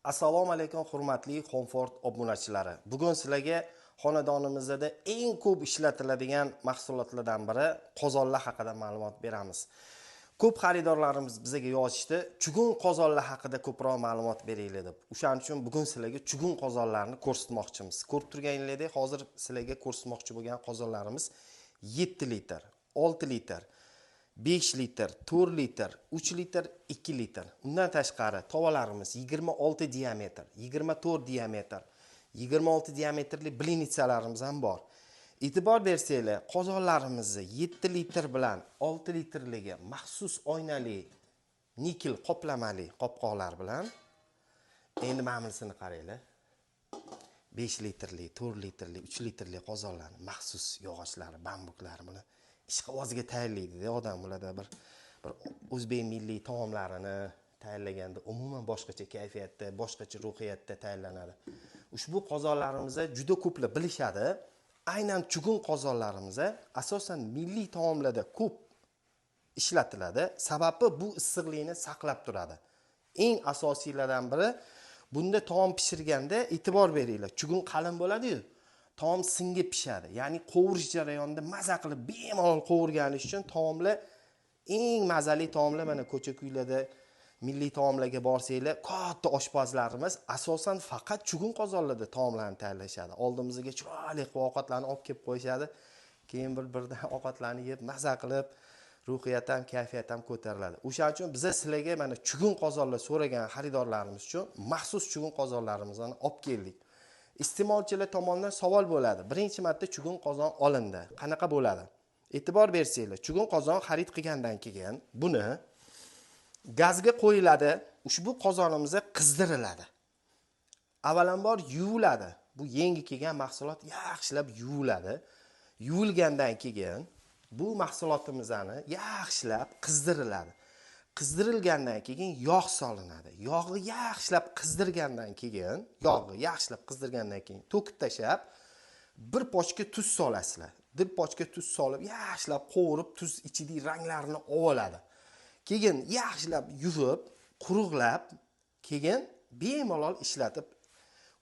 Assalomu alaykum hurmatli Comfort obunachilari. Bugun sizlarga xonadonimizda eng ko'p ishlatiladigan mahsulotlardan biri qozonlar haqida ma'lumot beramiz. Ko'p xaridorlarimiz bizga yozishdi, chugun qozonlar haqida ko'proq ma'lumot beraylik deb. O'shaning uchun bugun sizlarga chugun qozonlarni ko'rsatmoqchimiz. Ko'rib turganingizdek, hozir sizlarga ko'rsatmoqchi bo'lgan qozonlarimiz 7 litr, 6 litr, 5 litr, 4 litr, 3 litr, 2 litr. Undan tashqari tovalarimiz 26 diametr, 24 diametr, 26 diametrli blinitsalarimiz ham bor. E'tibor bersanglar, qozonlarimizni 7 litr bilan 6 litrligi maxsus oynali nikel qoplamali qopqoqlar bilan endi ma'milsini qaranglar. 5 litrli, 4 litrli, 3 litrli qozonlar, maxsus yog'ochlari, bambuklari buni ishqibozga tayyorlaydi odam bularda bir o'zbek milliy taomlarini tayyorlaganda umuman boshqacha kayfiyatda, boshqacha ruhiyatda tayyorlanadi. Ushbu qozonlarimizni juda ko'plar bilishadi. Aynan chugun qozonlarimiz asosan milliy taomlarda ko'p ishlatiladi. Sababi bu issiqlikni saqlab turadi. Eng asosiylardan biri bunda taom pishirganda e'tibor beringlar. Chugun qalin bo'ladi-yu. Taom singib pishadi. Ya'ni qovurish jarayonida maza qilib bemalol qovurganish uchun taomlar eng mazali taomlar mana ko'cha-kuylarda milliy taomlarga borsanglar, katta oshpazlarimiz asosan faqat chugun qozonlarda taomlarni tayyorlashadi. Oldimizga chiroyli ovqatlarni olib kelib qo'yishadi. Keyin bir-birdan ovqatlarni yeb maza qilib ruhiyat ham, kayfiyat ham ko'tariladi. O'shaning uchun biz sizlarga mana chugun qozonlar so'ragan xaridorlarimiz uchun maxsus chugun qozonlarimizni olib keldik. Iste'molchilar tomonidan savol bo'ladi. Birinchi marta chugun qozon olindi. Qanaqa bo'ladi? E'tibor bersanglar, chugun qozon xarid qilgandan keyin buni gazga qo'yiladi. Ushbu qozonimiz qizdiriladi. Avvalambor yuviladi. Bu yangi kelgan mahsulot yaxshilab yuviladi. Yuvilgandan keyin bu mahsulotimizni yaxshilab qizdiriladi. Qizdirilgandan keyin yog' solinadi. Yog'ni yaxshilab qizdirgandan keyin, to'kib tashab, bir pochka tuz solasizlar. Bir pochka tuz solib, yaxshilab qovurib, tuz ichidagi ranglarini oladi. Keyin yaxshilab yuvib, quruqlab, keyin bemalol ishlatib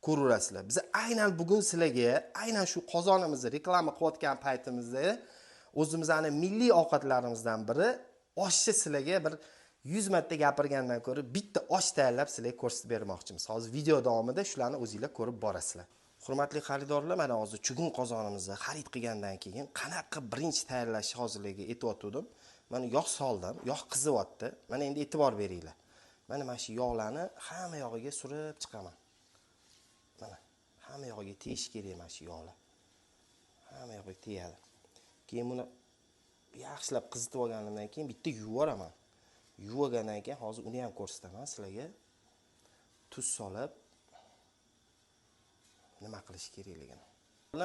ko'raverasizlar. Biz aynan bugun sizlarga aynan shu qozonimizni reklama qilayotgan paytimizda o'zimizning milliy ovqatlarimizdan biri oshni sizlarga bir 100 marta gapirgandan ko'ra bitta osh tayyorlab sizlarga ko'rsatib bermoqchimiz. Hozir video davomida shularni o'zingizlar ko'rib borasizlar. Hurmatli xaridorlar, mana hozir chugun qozonimizni xarid qilgandan keyin qanaqa birinchi tayyorlash hozirligiga aytib. Mana yog' soldim, yog' qizyapti. Mana endi e'tibor beringlar. Mana shu yog'larni hamma yog'iga surib chiqaman. Mana hamma yog'iga tegish kerak mana shu yog'lar. Hamma yog'iga tegadi. Keyin buni yaxshilab qizitib olganimdan keyin bitta yuvoraman. Yuvagandan keyin hozir uni ham ko'rsataman sizlarga. Tuz solib nima qilish kerakligini.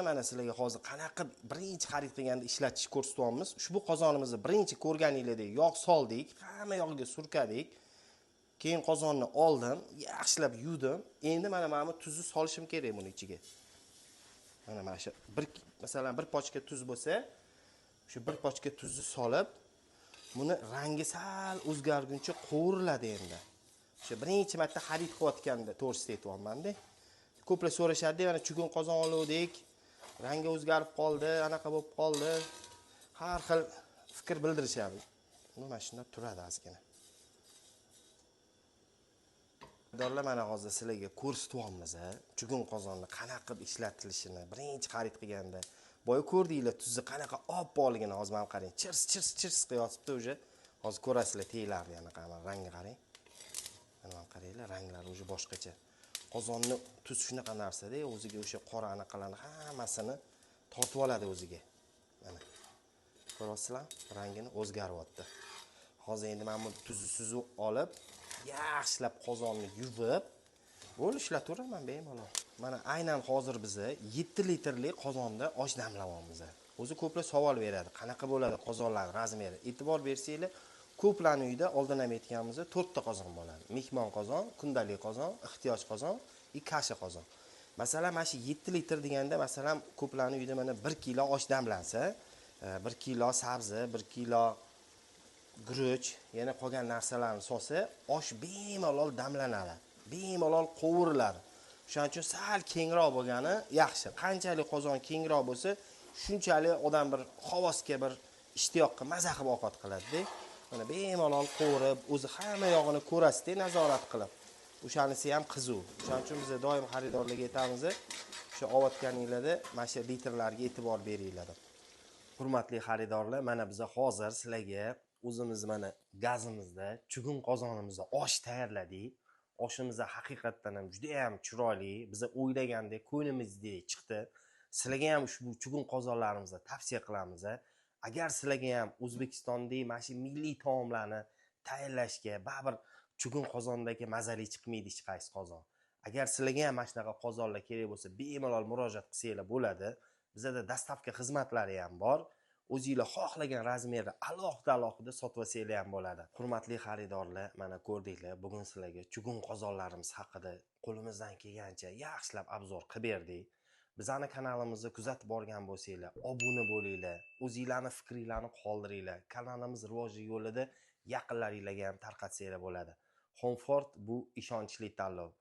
Mana sizlarga hozir qanaqa birinchi xarid qilganda ishlatish ko'rsatyapmiz. Ushbu qozonimizni birinchi ko'rganingizdek yog' soldik, hamma yog'iga surkadik. Keyin qozonni oldim, yaxshilab yuvdim. Endi mana bu tuzni solishim kerak buni ichiga. Mana shu masalan bir pochka tuz bo'lsa, shu bir pochka tuzni solib, buni rangi sal o'zgarguncha qovuriladi endi. O'sha birinchi marta xarid qilayotganda to'g'risini aytyapman-da. Ko'plar so'rashadi, mana chugun qozon oluvdik, rangi o'zgarib qoldi, anaqa bo'lib qoldi. Har xil fikr bildirishadi. Mana shunda turadi ozgina. Xaridorlar, mana hozir sizlarga ko'rsatyapmiz, chugun qozonni qanaqa qilib ishlatilishini birinchi xarid qilganda. Boya ko'rdinglar tuzni qanaqa oppoqligini, hozir ham qarang. Chirs qilyapti o'sha. Hozir ko'rasizlar teylarni anaqa rangi qarang. Mana qaranglar, ranglari o'sha boshqacha. Qozonni tuz shunaqa narsa-da, o'ziga o'sha qora anaqalarni hammasini tortib oladi o'ziga. Mana. Ko'rasizlar, rangini o'zgaryapti. Hozir endi men bu tuzni suzib olib, yaxshilab qozonni yuvib, bo'l ishlataveraman bemalol. Mana aynan hozir biz 7 litrli qozonda osh damlayapmiz. O'zi ko'plar savol beradi, qanaqa bo'ladi qozonlar razmeri. E'tibor bersanglar, ko'plarning uyida oldin ham aytganimiz 4 ta qozon bo'ladi. Mehmon qozon, kundalik qozon, ehtiyoj qozon, kasha qozon. Masalan, mana shu 7 litr deganda, masalan, ko'plarning uyida mana 1 kilo osh damlansa, 1 kilo sabzi, 1 kilo guruch, yana qolgan narsalarni solsa, osh bemalol damlanadi. bemalol qovuriladi. Shuning uchun sal kengroq bo'lgani yaxshi. Qanchalik qozon kengroq bo'lsa, shunchalik odam bir havosga, bir ishtiyoqqa maza qilib ovqat qiladi-da. Mana bemalol qovurib, o'zi hamma yog'ini ko'rasiz-da, nazorat qilib. O'shanisi ham qizuv. Shuning uchun biz doim xaridorlarga aytamiz, o'sha olayotganinglarda mana shu litrlarga e'tibor beringlar. Hurmatli xaridorlar, mana biz hozir sizlarga o'zimiz mana gazimizda, chugun qozonimizda osh tayyorladik. Oshimiz haqiqatdan ham juda ham chiroyli, biz o'ylagandek, ko'nglimizdek chiqdi. Sizlarga ham ushbu chugun qozonlarimizni tavsiya qilamiz. Agar sizlarga ham O'zbekistondagi mana shu milliy taomlarni tayyorlashga baribir chugun qozondagi mazali chiqmaydi hech qaysi qozon. Agar sizlarga ham mana shunaqa qozonlar kerak bo'lsa, bemalol murojaat qilsanglar bo'ladi. Bizda dastavka xizmatlari ham bor. O'zingizlar xohlagan razmerda alohida sotib olsanglar ham bo'ladi. Hurmatli xaridorlar, mana ko'rdinglar, bugun sizlarga chugun qozonlarimiz haqida qo'limizdan kelgancha yaxshilab obzor qilib berdik. Bizning kanalimizni kuzatib borgan bo'lsanglar, obuna bo'linglar, o'zingizlarning fikringizni qoldiringlar. Kanalimiz rivoji yo'lida yaqinlaringizga ham tarqatsanglar bo'ladi. Homefort bu ishonchli tanlov.